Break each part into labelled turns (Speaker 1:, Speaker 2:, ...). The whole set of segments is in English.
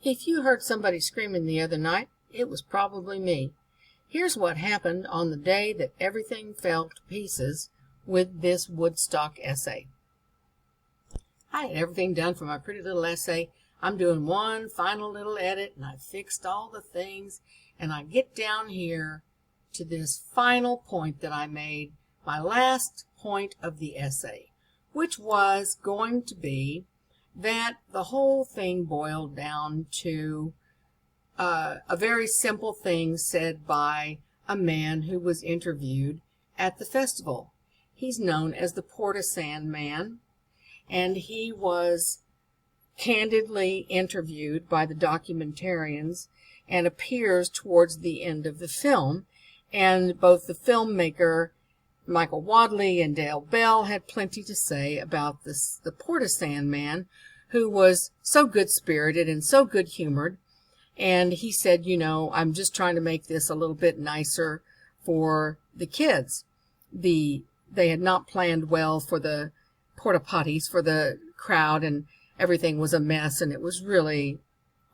Speaker 1: If you heard somebody screaming the other night, it was probably me. Here's what happened on the day that everything fell to pieces with this Woodstock essay. I had everything done for my pretty little essay. I'm doing one final little edit, and I fixed all the things, and I get down here to this final point that I made, my last point of the essay, which was going to be that the whole thing boiled down to a very simple thing said by a man who was interviewed at the festival. He's known as the Portishead Man, and he was candidly interviewed by the documentarians and appears towards the end of the film. And both the filmmaker Michael Wadley and Dale Bell had plenty to say about the Portishead Man, who was so good-spirited and so good-humored. And he said, you know, I'm just trying to make this a little bit nicer for the kids. They had not planned well for the porta potties for the crowd, and everything was a mess, and it was really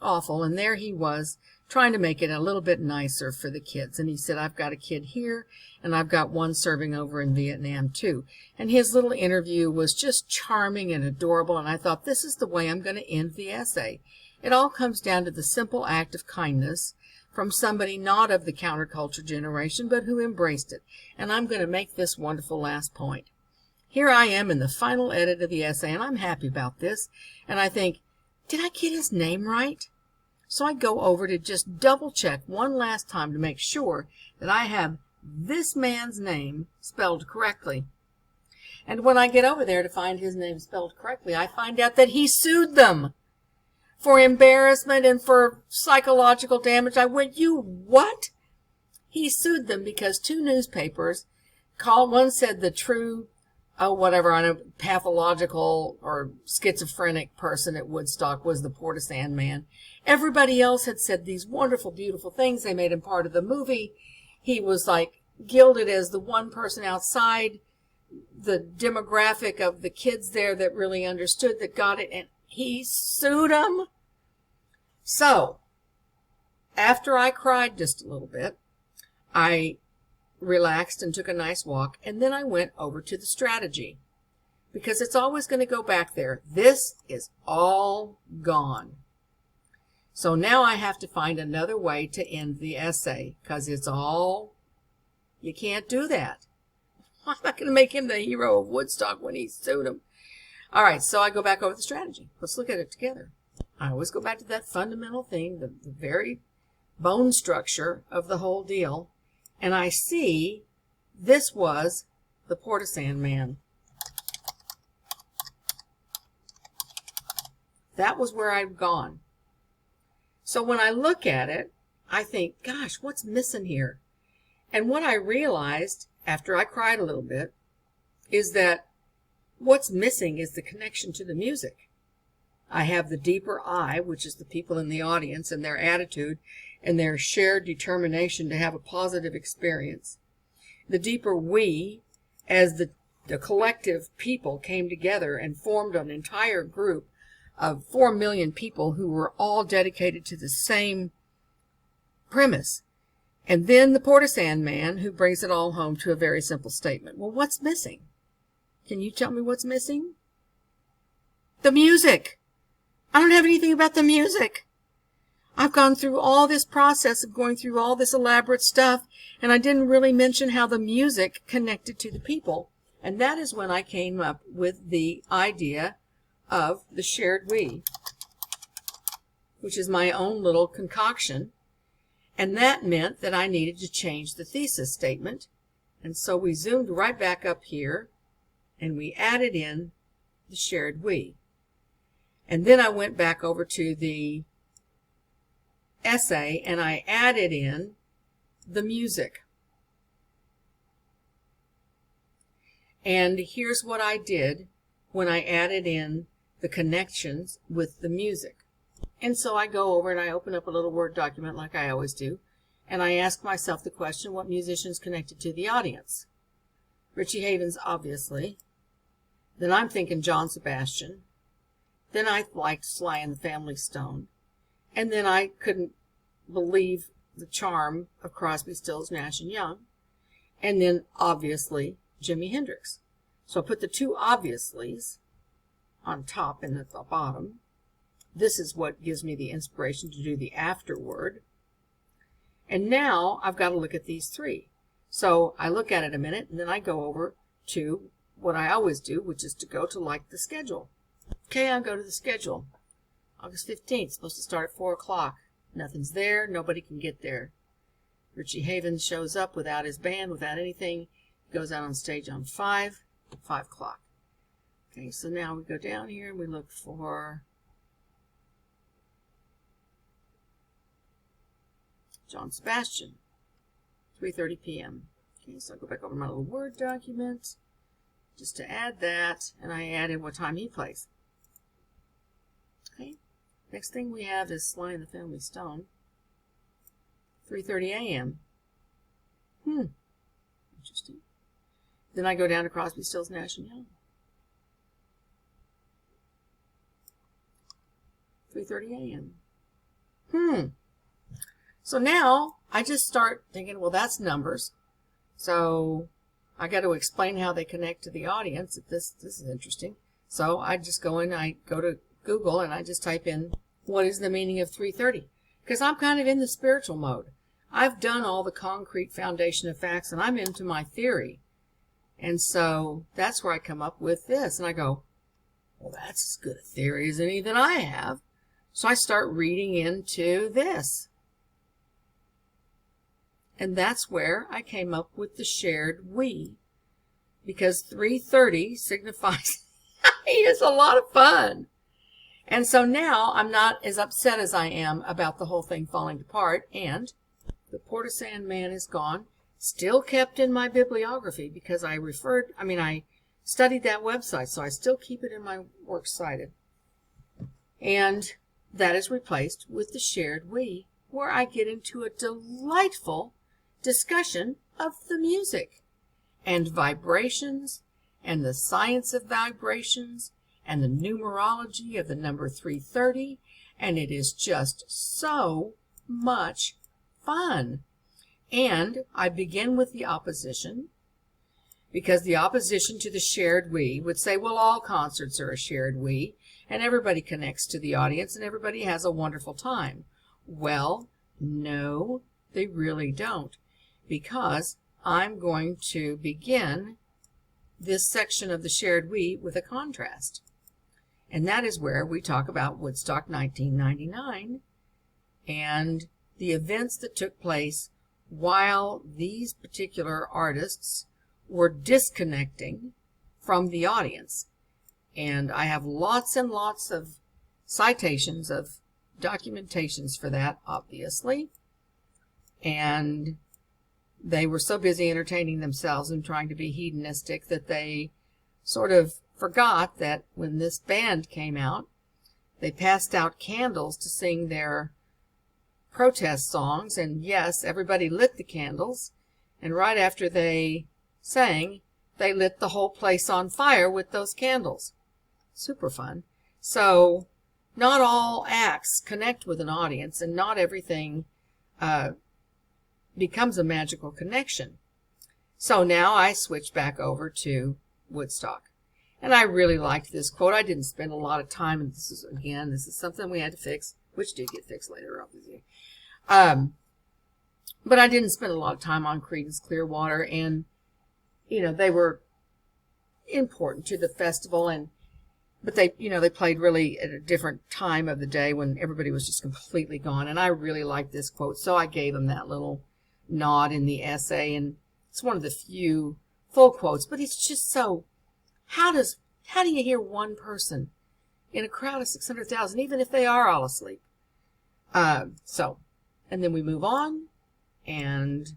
Speaker 1: awful. And there he was trying to make it a little bit nicer for the kids. And he said, I've got a kid here, and I've got one serving over in Vietnam too. And his little interview was just charming and adorable, and I thought, this is the way I'm going to end the essay. It all comes down to the simple act of kindness from somebody not of the counterculture generation, but who embraced it. And I'm going to make this wonderful last point. Here I am in the final edit of the essay, and I'm happy about this. And I think, did I get his name right? So I go over to just double check one last time to make sure that I have this man's name spelled correctly. And when I get over there to find his name spelled correctly, I find out that he sued them for embarrassment and for psychological damage. I went, you what? He sued them because two newspapers called, one said the true, on a pathological or schizophrenic person at Woodstock was the Portishead Man. Everybody else had said these wonderful, beautiful things. They made him part of the movie. He was like gilded as the one person outside the demographic of the kids there that really understood, that got it, and he sued them. So, after I cried just a little bit, I relaxed and took a nice walk, and then I went over to the strategy, because it's always going to go back there. This is all gone. So now I have to find another way to end the essay, because it's all, you can't do that. I'm not going to make him the hero of Woodstock when he sued him. All right, so I go back over the strategy. Let's look at it together. I always go back to that fundamental thing, the very bone structure of the whole deal. And I see this was the Portishead Man. That was where I'd gone. So when I look at it, I think, gosh, what's missing here? And what I realized after I cried a little bit is that what's missing is the connection to the music. I have the deeper I, which is the people in the audience and their attitude and their shared determination to have a positive experience. The deeper we, as the collective people came together and formed an entire group of 4 million people who were all dedicated to the same premise. And then the Portishead Man, who brings it all home to a very simple statement. Well, what's missing? Can you tell me what's missing? The music. I don't have anything about the music. I've gone through all this process of going through all this elaborate stuff, and I didn't really mention how the music connected to the people. And that is when I came up with the idea of the shared we, which is my own little concoction. And that meant that I needed to change the thesis statement. And so we zoomed right back up here, and we added in the shared we. And then I went back over to the essay, and I added in the music. And here's what I did when I added in the connections with the music. And so I go over and I open up a little Word document like I always do, and I ask myself the question, what musicians connected to the audience? Richie Havens, obviously. Then I'm thinking John Sebastian. Then I liked Sly and the Family Stone. And then I couldn't believe the charm of Crosby, Stills, Nash and Young. And then, obviously, Jimi Hendrix. So I put the two obviously's on top and at the bottom. This is what gives me the inspiration to do the afterword. And now I've got to look at these three. So I look at it a minute, and then I go over to what I always do, which is to go to like the schedule. Okay, I'll go to the schedule. August 15th, supposed to start at 4 o'clock. Nothing's there. Nobody can get there. Richie Havens shows up without his band, without anything. He goes out on stage on 5 o'clock. Okay, so now we go down here and we look for John Sebastian, 3:30 p.m. Okay, so I'll go back over my little Word document just to add that, and I added what time he plays. Okay, next thing we have is Sly and the Family Stone, 3:30 a.m. Interesting. Then I go down to Crosby, Stills, Nash and Young, 3:30 a.m. So now I just start thinking, well, that's numbers. So I got to explain how they connect to the audience. This is interesting. So I just go in, I go to Google, and I just type in, what is the meaning of 3:30? Because I'm kind of in the spiritual mode. I've done all the concrete foundation of facts, and I'm into my theory. And so that's where I come up with this. And I go, well, that's as good a theory as any that I have. So I start reading into this. And that's where I came up with the shared we. Because 3:30 signifies, it's a lot of fun. And so now I'm not as upset as I am about the whole thing falling apart. And the Portisand man is gone. Still kept in my bibliography because I studied that website. So I still keep it in my works cited. And that is replaced with the shared we, where I get into a delightful discussion of the music and vibrations and the science of vibrations and the numerology of the number 3:30, and it is just so much fun. And I begin with the opposition, because the opposition to the shared we would say, well, all concerts are a shared we, and everybody connects to the audience and everybody has a wonderful time. Well, no, they really don't, because I'm going to begin this section of the shared we with a contrast. And that is where we talk about Woodstock 1999 and the events that took place while these particular artists were disconnecting from the audience. And I have lots and lots of citations of documentations for that, obviously. And they were so busy entertaining themselves and trying to be hedonistic that they sort of forgot that when this band came out, they passed out candles to sing their protest songs. And yes, everybody lit the candles. And right after they sang, they lit the whole place on fire with those candles. Super fun. So not all acts connect with an audience, and not everything becomes a magical connection. So now I switch back over to Woodstock. And I really liked this quote. I didn't spend a lot of time, and this is something we had to fix, which did get fixed later, obviously. But I didn't spend a lot of time on Creedence Clearwater, and, they were important to the festival, but they played really at a different time of the day when everybody was just completely gone. And I really liked this quote, so I gave them that little nod in the essay. And it's one of the few full quotes, but it's just so, how do you hear one person in a crowd of 600,000, even if they are all asleep? And then we move on, and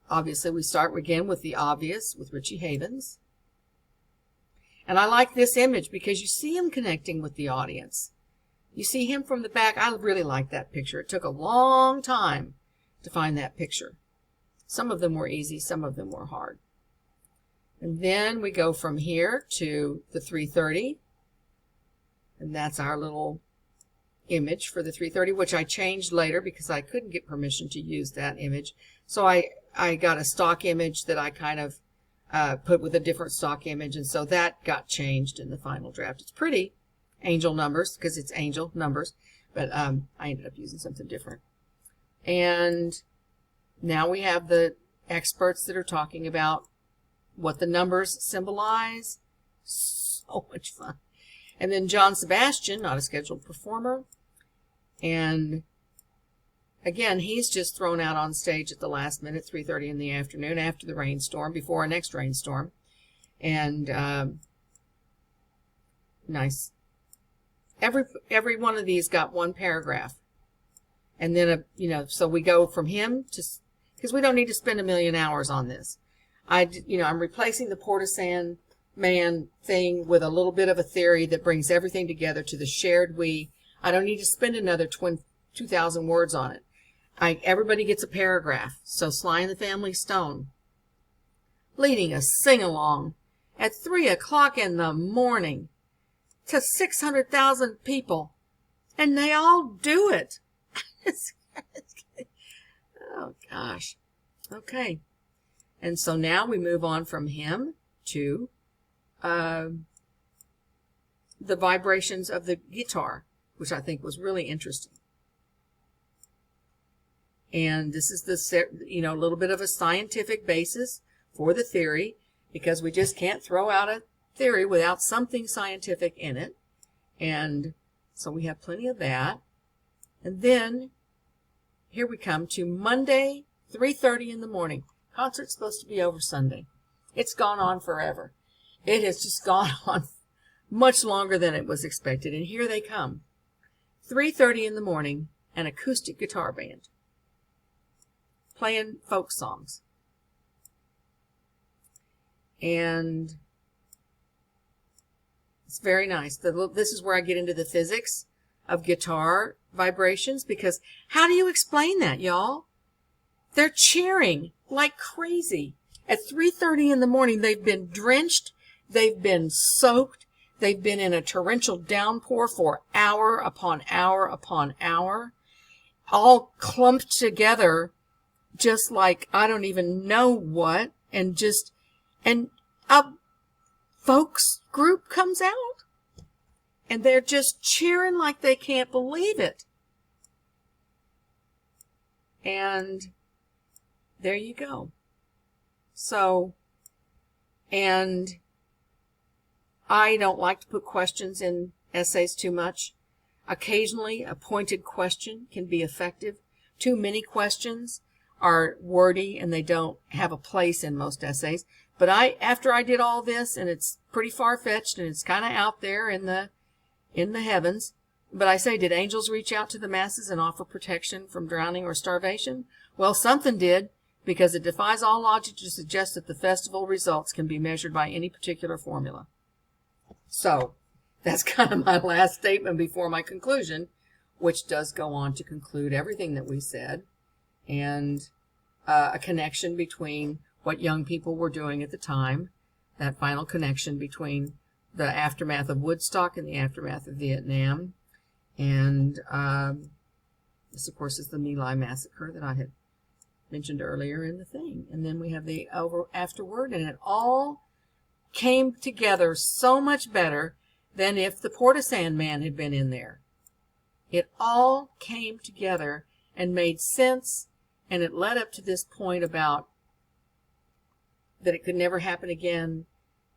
Speaker 1: obviously we start again with the obvious with Richie Havens. And I like this image because you see him connecting with the audience. You see him from the back. I really like that picture. It took a long time to find that picture. Some of them were easy, some of them were hard. And then we go from here to the 3:30. And that's our little image for the 330, which I changed later because I couldn't get permission to use that image. So I got a stock image that I kind of put with a different stock image, and so that got changed in the final draft. It's pretty, angel numbers, because it's angel numbers, but I ended up using something different. And now we have the experts that are talking about what the numbers symbolize. So much fun. And then John Sebastian, not a scheduled performer. And again, he's just thrown out on stage at the last minute, 3:30 in the afternoon, after the rainstorm, before our next rainstorm. And nice. Every one of these got one paragraph. And then, so we go from him to, because we don't need to spend 1,000,000 hours on this. I'm replacing the Portisand man thing with a little bit of a theory that brings everything together to the shared we. I don't need to spend another 2,000 words on it. Everybody gets a paragraph. So Sly and the Family Stone, leading a sing-along at 3 o'clock in the morning to 600,000 people, and they all do it. Oh, gosh. Okay. And so now we move on from him to the vibrations of the guitar, which I think was really interesting. And this is a little bit of a scientific basis for the theory, because we just can't throw out a theory without something scientific in it. And so we have plenty of that. And then here we come to Monday, 3:30 in the morning. Concert's supposed to be over Sunday. It's gone on forever. It has just gone on much longer than it was expected. And here they come. 3:30 in the morning, an acoustic guitar band playing folk songs. And it's very nice. This is where I get into the physics of guitar vibrations, because how do you explain that, y'all? They're cheering like crazy. At 3:30 in the morning, they've been drenched, they've been soaked, they've been in a torrential downpour for hour upon hour upon hour, all clumped together just like I don't even know what, and a folks group comes out, and they're just cheering like they can't believe it. And there you go. So, and I don't like to put questions in essays too much. Occasionally, a pointed question can be effective. Too many questions are wordy and they don't have a place in most essays. But after I did all this, and it's pretty far-fetched and it's kind of out there in the heavens, but I say, did angels reach out to the masses and offer protection from drowning or starvation? Well, something did, because it defies all logic to suggest that the festival results can be measured by any particular formula. So that's kind of my last statement before my conclusion, which does go on to conclude everything that we said, and a connection between what young people were doing at the time, that final connection between the aftermath of Woodstock and the aftermath of Vietnam. And this, of course, is the My Lai massacre that I had mentioned earlier in the thing. And then we have the afterward, and it all came together so much better than if the Portisand man had been in there. It all came together and made sense, and it led up to this point about that it could never happen again.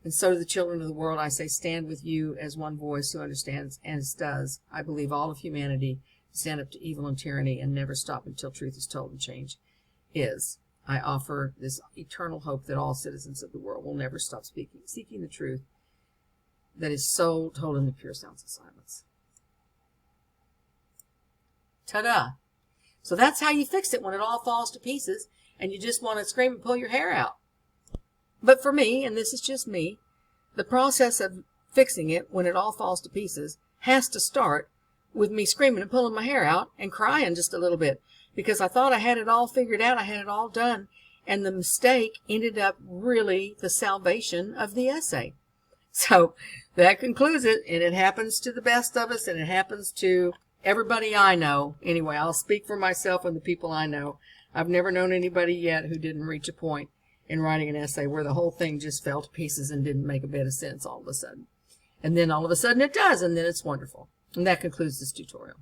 Speaker 1: And so to the children of the world, I say, stand with you as one voice who understands, as does, I believe, all of humanity, stand up to evil and tyranny and never stop until truth is told and change is. I offer this eternal hope that all citizens of the world will never stop seeking the truth that is so told in the pure sounds of silence. Ta-da! So that's how you fix it when it all falls to pieces and you just want to scream and pull your hair out. But for me, and this is just me, the process of fixing it when it all falls to pieces has to start with me screaming and pulling my hair out and crying just a little bit, because I thought I had it all figured out, I had it all done, and the mistake ended up really the salvation of the essay. So that concludes it, and it happens to the best of us, and it happens to everybody I know, anyway, I'll speak for myself and the people I know. I've never known anybody yet who didn't reach a point in writing an essay where the whole thing just fell to pieces and didn't make a bit of sense all of a sudden. And then all of a sudden it does, and then it's wonderful. And that concludes this tutorial.